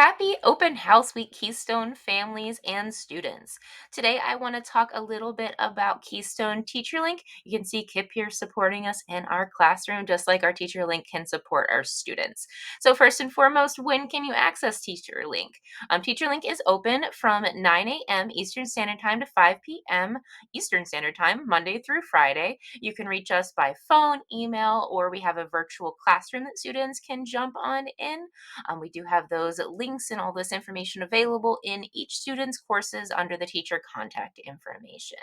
Happy Open House Week, Keystone families and students. Today, I want to talk a little bit about Keystone Teacher Link. You can see Kip here supporting us in our classroom, just like our Teacher Link can support our students. So, first and foremost, when can you access Teacher Link? Teacher Link is open from 9 a.m. Eastern Standard Time to 5 p.m. Eastern Standard Time, Monday through Friday. You can reach us by phone, email, or we have a virtual classroom that students can jump on in. We do have those links and all this information available in each student's courses under the teacher contact information.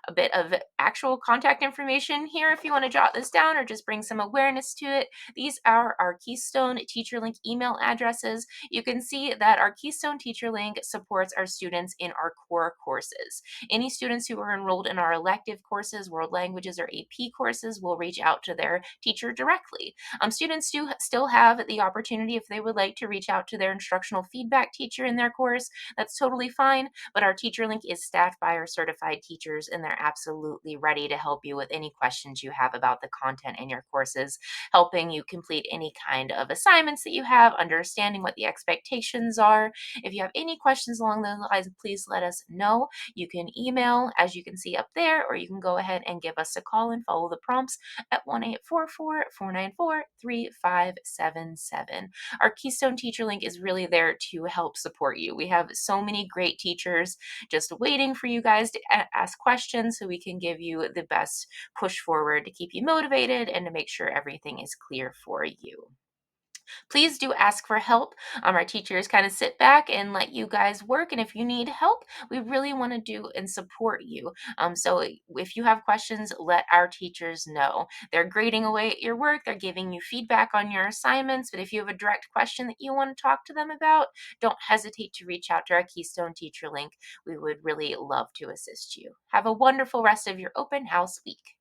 A bit of actual contact information here if you want to jot this down or just bring some awareness to it. These are our Keystone Teacher Link email addresses. You can see that our Keystone Teacher Link supports our students in our core courses. Any students who are enrolled in our elective courses, world languages, or AP courses will reach out to their teacher directly. Students do still have the opportunity, if they would like, to reach out to their instructional feedback teacher in their course. That's totally fine, but our Teacher Link is staffed by our certified teachers, and they're absolutely ready to help you with any questions you have about the content in your courses, helping you complete any kind of assignments that you have, understanding what the expectations are. If you have any questions along those lines, please let us know. You can email, as you can see up there, or you can go ahead and give us a call and follow the prompts at 1-844-494-3577. Our Keystone Teacher Link is really there to help support you. We have so many great teachers just waiting for you guys to ask questions so we can give you the best push forward to keep you motivated and to make sure everything is clear for you. Please do ask for help. Our teachers kind of sit back and let you guys work. And if you need help, we really want to do and support you. So if you have questions, let our teachers know. They're grading away at your work, they're giving you feedback on your assignments. But if you have a direct question that you want to talk to them about, don't hesitate to reach out to our Keystone Teacher Link. We would really love to assist you. Have a wonderful rest of your open house week.